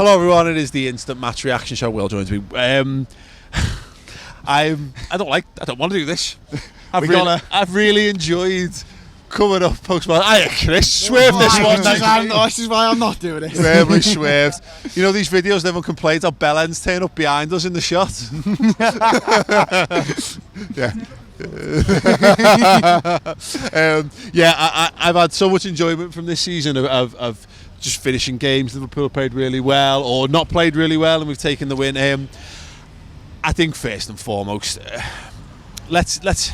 Hello everyone, it is the Instant Match Reaction Show. Will joins me. I don't want to do this. I've really enjoyed coming up post-match. Hiya Chris, swerve this one. This is why I'm not doing it. Firmly swerved. You know these videos everyone complains how bellends turn up behind us in the shot? Yeah. I've had so much enjoyment from this season of just finishing games. Liverpool played really well or not played really well and we've taken the win. I think first and foremost, let's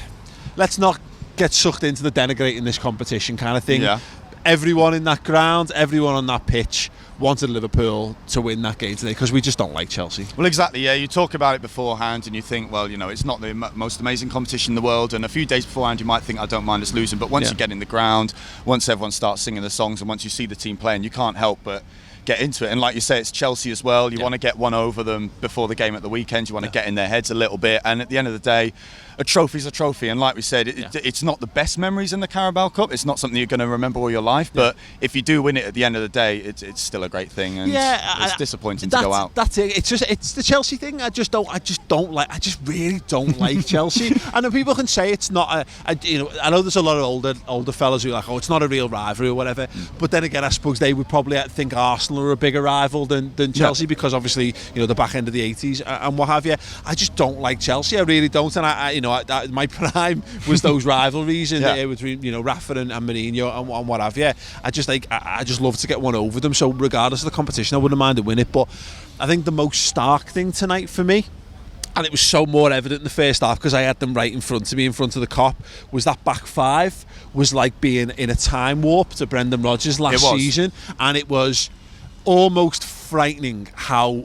not get sucked into the denigrating this competition kind of thing. Yeah. Everyone in that ground, everyone on that pitch wanted Liverpool to win that game today because we just don't like Chelsea. Well, exactly, yeah. You talk about it beforehand and you think, well, you know, it's not the most amazing competition in the world, and a few days beforehand you might think, I don't mind us losing, but once you get in the ground, once everyone starts singing the songs and once you see the team playing, you can't help but get into it. And like you say, it's Chelsea as well. You want to get one over them before the game at the weekend. You want to get in their heads a little bit, and at the end of the day, a trophy's a trophy, and like we said, it's not the best memories in the Carabao Cup. It's not something you're going to remember all your life, but if you do win it at the end of the day, it's still a great thing, and it's disappointing to go out. That's it. It's the Chelsea thing. I just really don't like Chelsea. And then people can say it's not I know there's a lot of older fellas who are like, oh, it's not a real rivalry or whatever. But then again, I suppose they would probably think Arsenal are a bigger rival than Chelsea because obviously, you know, the back end of the 80s and what have you. I just don't like Chelsea. I really don't. And my prime was those rivalries between, you know, Rafa and Mourinho and what have you. I just love to get one over them. So regardless of the competition, I wouldn't mind to win it. But I think the most stark thing tonight for me, and it was so more evident in the first half because I had them right in front of me, in front of the Kop, was that back five was like being in a time warp to Brendan Rodgers last season, and it was almost frightening how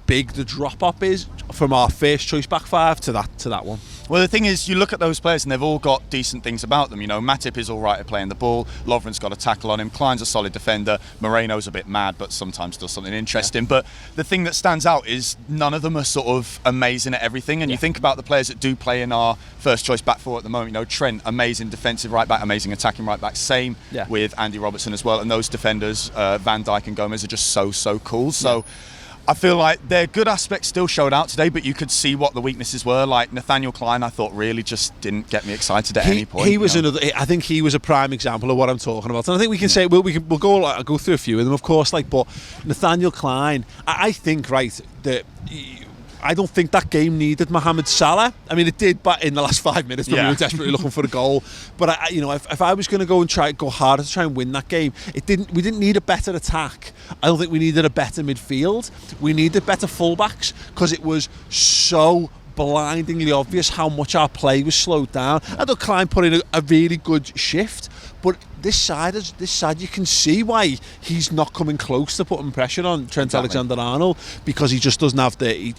big the drop-off is from our first choice back five to that one. Well, the thing is, you look at those players and they've all got decent things about them. You know, Matip is all right at playing the ball. Lovren's got a tackle on him. Klein's a solid defender. Moreno's a bit mad, but sometimes does something interesting. But the thing that stands out is none of them are sort of amazing at everything. And you think about the players that do play in our first choice back four at the moment. You know, Trent, amazing defensive right back, amazing attacking right back. Same with Andy Robertson as well. And those defenders, Van Dijk and Gomez, are just so cool. So I feel like their good aspects still showed out today, but you could see what the weaknesses were. Like Nathaniel Klein, I thought really just didn't get me excited at any point. He was I think he was a prime example of what I'm talking about. And I think we can say we'll go through a few of them, of course. But Nathaniel Klein, I think that I don't think that game needed Mohamed Salah. I mean, it did, but in the last 5 minutes when we were desperately looking for a goal. But if I was going to go harder to try and win that game, we didn't need a better attack. I don't think we needed a better midfield. We needed better fullbacks because it was so blindingly obvious how much our play was slowed down. I thought Klein put in a really good shift, but this side you can see why he's not coming close to putting pressure on Trent Alexander-Arnold, because he just doesn't have the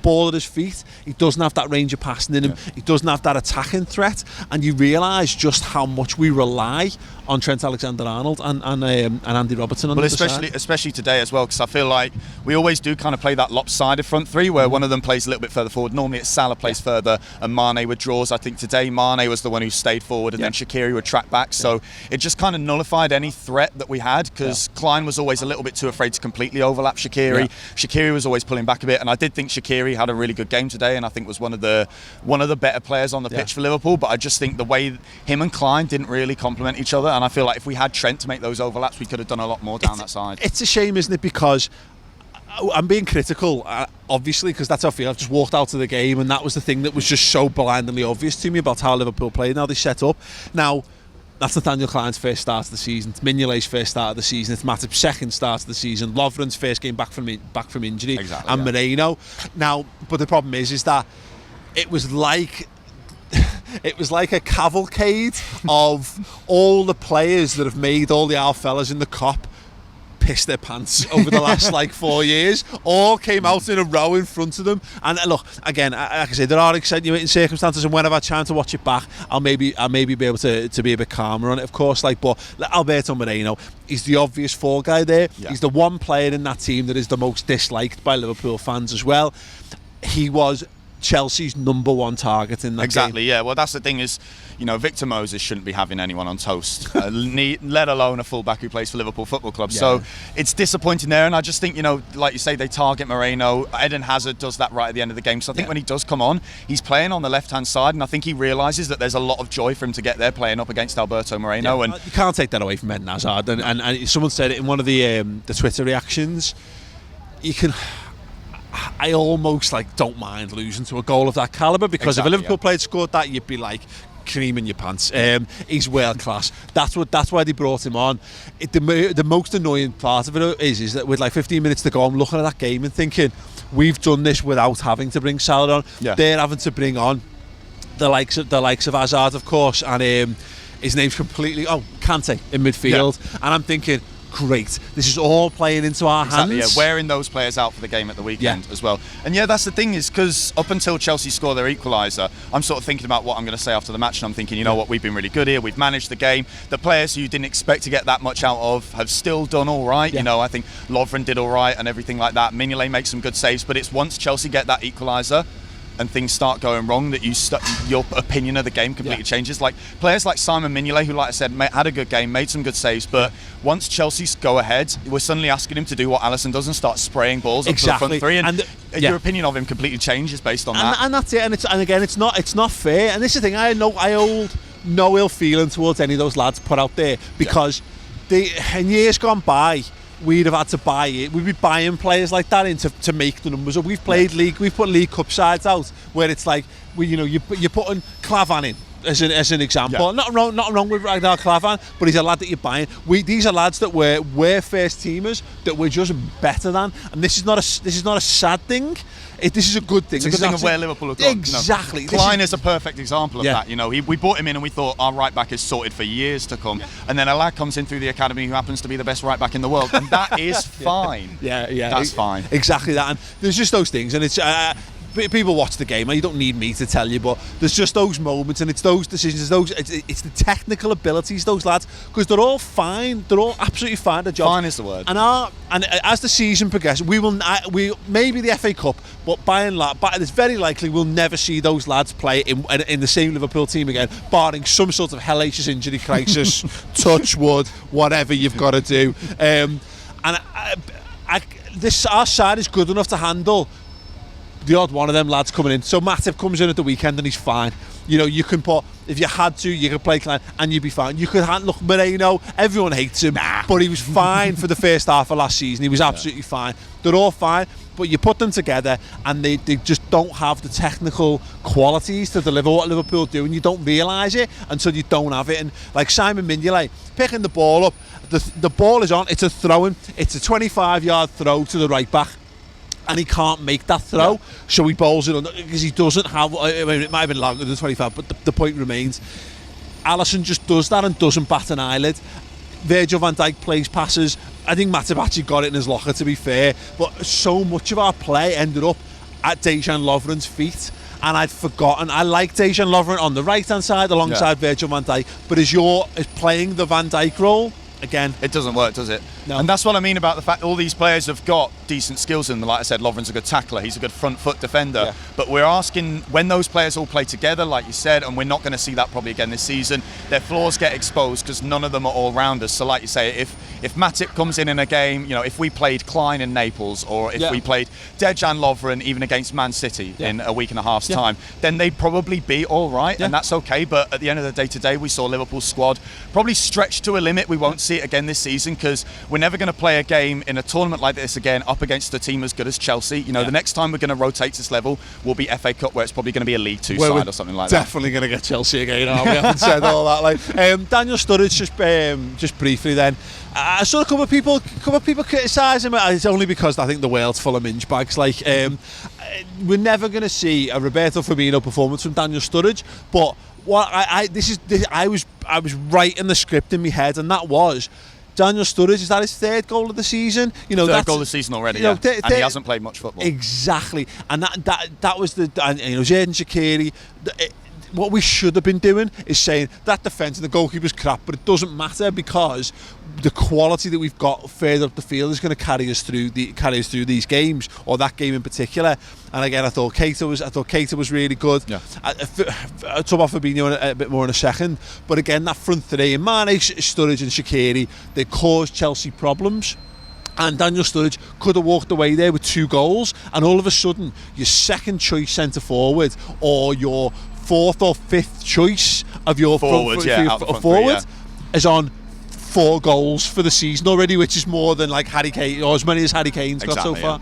ball at his feet. He doesn't have that range of passing in him. He doesn't have that attacking threat, and you realise just how much we rely on Trent Alexander-Arnold and Andy Robertson on the other side. Especially today as well, because I feel like we always do kind of play that lopsided front three where one of them plays a little bit further forward. Normally it's Salah plays further and Mane withdraws. I think today Mane was the one who stayed forward and then Shaqiri would track back. So it just kind of nullified any threat that we had, because Klein was always a little bit too afraid to completely overlap Shaqiri. Shaqiri was always pulling back a bit, and I did think Shaqiri had a really good game today, and I think was one of the better players on the pitch for Liverpool. But I just think the way him and Klein didn't really complement each other, and I feel like if we had Trent to make those overlaps, we could have done a lot more down that side. It's a shame, isn't it? Because I'm being critical, obviously, because that's how I feel. I've just walked out of the game, and that was the thing that was just so blindingly obvious to me about how Liverpool played, how they set up. Now, that's Nathaniel Klein's first start of the season. It's Mignolet's first start of the season. It's Matip's second start of the season. Lovren's first game back from injury. Exactly, and Moreno. Now, but the problem is that it was like a cavalcade of all the players that have made all the fellas in the Kop piss their pants over the last 4 years. All came out in a row in front of them. And look, again, like I say, there are extenuating circumstances, and when I've had time to watch it back, I'll maybe be able to be a bit calmer on it, of course. But Alberto Moreno, he's the obvious fall guy there. He's the one player in that team that is the most disliked by Liverpool fans as well. He was Chelsea's number one target in that Exactly, game. yeah. Well, that's the thing is, Victor Moses shouldn't be having anyone on toast, let alone a fullback who plays for Liverpool Football Club. Yeah. So it's disappointing there, and I just think, like you say, they target Moreno. Eden Hazard does that right at the end of the game. So I think when he does come on, he's playing on the left-hand side, and I think he realises that there's a lot of joy for him to get there playing up against Alberto Moreno. And you can't take that away from Eden Hazard. And someone said it in one of the Twitter reactions. I almost don't mind losing to a goal of that calibre, because if a Liverpool player scored that, you'd be like cream in your pants. He's world class. That's why they brought him on. The most annoying part of it is that with 15 minutes to go, I'm looking at that game and thinking, we've done this without having to bring Salah on. Yeah. They're having to bring on the likes of Hazard, of course, and his name's completely Kante in midfield, and I'm thinking, great, this is all playing into our hands. Yeah, wearing those players out for the game at the weekend as well. And that's the thing, is because up until Chelsea score their equaliser, I'm sort of thinking about what I'm going to say after the match, and I'm thinking, what, we've been really good here, we've managed the game. The players who you didn't expect to get that much out of have still done all right. I think Lovren did all right and everything like that. Mignolet makes some good saves, but it's once Chelsea get that equaliser and things start going wrong that your opinion of the game completely changes. Like players like Simon Mignolet, who, like I said, had a good game, made some good saves, but once Chelsea go ahead, we're suddenly asking him to do what Alisson does and start spraying balls up to the front three, and your opinion of him completely changes based on that. And that's it. And again, it's not fair. And this is the thing. I hold no ill feeling towards any of those lads put out there, because in years gone by, we'd have had to buy it. We'd be buying players like that in to make the numbers up. We've played league. We've put League Cup sides out where it's like, you're putting Clavan in as an example. Not wrong with Ragnar Clavan, but he's a lad that you're buying. These are lads that we're first teamers that we're just better than, and this is not a sad thing. This is a good thing. It's a good thing of where Liverpool have gone. Exactly. Klein is a perfect example of that. We brought him in and we thought our right back is sorted for years to come, and then a lad comes in through the academy who happens to be the best right back in the world, and that is fine. That's fine. Exactly that. And there's just those things, and it's. People watch the game, and you don't need me to tell you, but there's just those moments, and it's those decisions, it's the technical abilities, those lads, because they're all fine, they're all absolutely fine at their job. Fine is the word. And as the season progresses, we maybe the FA Cup, but by and large, it's very likely we'll never see those lads play in the same Liverpool team again, barring some sort of hellacious injury crisis, touch wood, whatever you've got to do. Our side is good enough to handle the odd one of them lads coming in. So Matip comes in at the weekend and he's fine. You can put, if you had to, you could play Klein and you'd be fine. You could look, Moreno, everyone hates him, but he was fine for the first half of last season. He was absolutely fine. They're all fine, but you put them together and they just don't have the technical qualities to deliver what Liverpool do, and you don't realise it until you don't have it. And like Simon Mignolet, picking the ball up, the ball is on, it's a throw-in, it's a 25-yard throw to the right back, and he can't make that throw, so he bowls it under, because he doesn't have, it might have been longer than 25, but the point remains, Alisson just does that and doesn't bat an eyelid. Virgil van Dijk plays passes. I think Matip actually got it in his locker, to be fair, but so much of our play ended up at Dejan Lovren's feet, and I'd forgotten. I like Dejan Lovren on the right hand side alongside Virgil van Dijk, but as playing the Van Dijk role, again, it doesn't work, does it? No. And that's what I mean about the fact all these players have got decent skills in them. Like I said, Lovren's a good tackler, he's a good front foot defender, but we're asking, when those players all play together, like you said, and we're not going to see that probably again this season, their flaws get exposed because none of them are all-rounders. So like you say, if Matip comes in a game, if we played Klein in Naples, or if we played Dejan Lovren even against Man City in a week and a half's time, then they'd probably be all right, and that's okay. But at the end of the day today, we saw Liverpool's squad probably stretched to a limit. We won't see it again this season, because we're never going to play a game in a tournament like this again up against a team as good as Chelsea. The next time we're going to rotate this level will be FA Cup, where it's probably going to be a League Two side or something like that. Definitely going to get Chelsea again, aren't we? I haven't said all that. Daniel Sturridge, just briefly then. I saw a couple of people criticise him. It's only because I think the world's full of minge bags. We're never going to see a Roberto Firmino performance from Daniel Sturridge, but what I was right in the script in my head, and that was Daniel Sturridge. Is that his third goal of the season? Third goal of the season already, and he hasn't played much football. Exactly, and that was and Xherdan Shaqiri. what we should have been doing is saying that defence and the goalkeeper's crap, but it doesn't matter because the quality that we've got further up the field is going to carry us through these games, or that game in particular. And again, I thought Keita was really good. Yeah. I'll talk about Fabinho a bit more in a second, but again, that front three, and Mane, Sturridge and Shaqiri, they caused Chelsea problems. And Daniel Sturridge could have walked away there with 2 goals, and all of a sudden your second choice centre forward, or your 4th or 5th choice of your forward is on 4 goals for the season already, which is more than like Harry Kane, or as many as Harry Kane's got so far.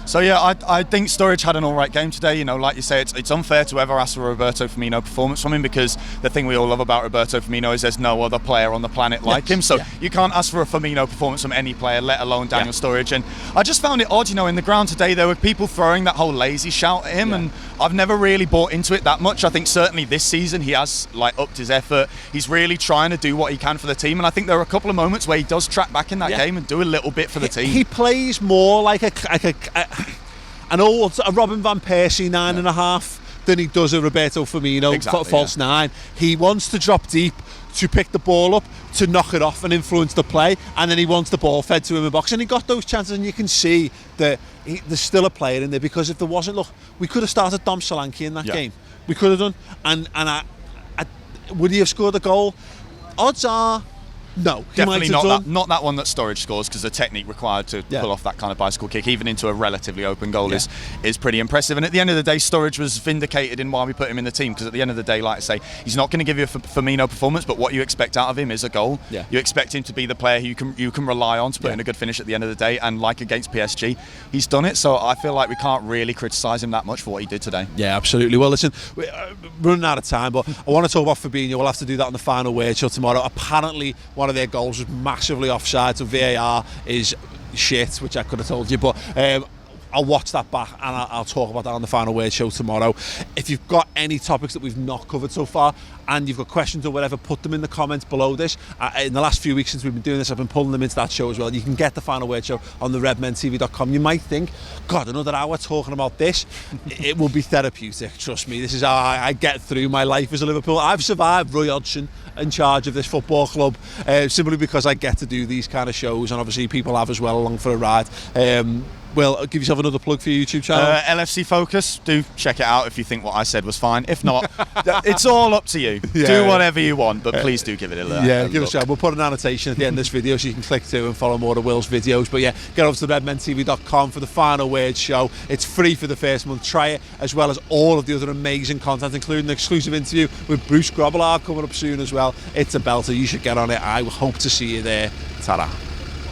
So yeah, I think Sturridge had an alright game today. You know, like you say, it's unfair to ever ask for a Roberto Firmino performance from him, because the thing we all love about Roberto Firmino is there's no other player on the planet like him. So you can't ask for a Firmino performance from any player, let alone Daniel Sturridge. And I just found it odd, you know, in the ground today there were people throwing that whole lazy shout at him, and I've never really bought into it that much. I think certainly this season he has like upped his effort. He's really trying to do what he can for the team, and I think there are a couple of moments where he does track back in that game and do a little bit for the team. He plays more like a Robin van Persie 9.5 than he does a Roberto Firmino false 9. He wants to drop deep, to pick the ball up, to knock it off and influence the play, and then he wants the ball fed to him in the box, and he got those chances, and you can see that there's still a player in there, because if there wasn't, look, we could have started Dom Solanke in that game. We could have done, and would he have scored a goal? Odds are no, definitely not that one that Sturridge scores, because the technique required to pull off that kind of bicycle kick, even into a relatively open goal, is pretty impressive. And at the end of the day, Sturridge was vindicated in why we put him in the team, because at the end of the day, like I say, he's not going to give you a Firmino performance, but what you expect out of him is a goal. You expect him to be the player who you can rely on to put in a good finish at the end of the day, and like against PSG, he's done it. So I feel like we can't really criticise him that much for what he did today. Yeah, absolutely. Well, listen, we're running out of time, but I want to talk about Fabinho. We'll have to do that on the final word show tomorrow. Apparently, one of their goals was massively offside, so VAR is shit, which I could have told you, but I'll watch that back, and I'll talk about that on the final word show tomorrow. If you've got any topics that we've not covered so far, and you've got questions or whatever, put them in the comments below this. In the last few weeks since we've been doing this, I've been pulling them into that show as well. You can get the final word show on the redmentv.com. You might think, God, another hour talking about this. It will be therapeutic, trust me. This is how I get through my life as a Liverpool. I've survived Roy Hodgson in charge of this football club, simply because I get to do these kind of shows, and obviously people have as well along for a ride. Well, give yourself another plug for your YouTube channel. LFC Focus, do check it out if you think what I said was fine. If not, it's all up to you. Do whatever you want, but please do give it a look. Give it a shot. We'll put an annotation at the end of this video so you can click to and follow more of Will's videos. But get over to redmentv.com for the final word show. It's free for the first month. Try it, as well as all of the other amazing content, including the exclusive interview with Bruce Grobbelaar coming up soon as well. It's a belter. You should get on it. I hope to see you there. Ta-ra.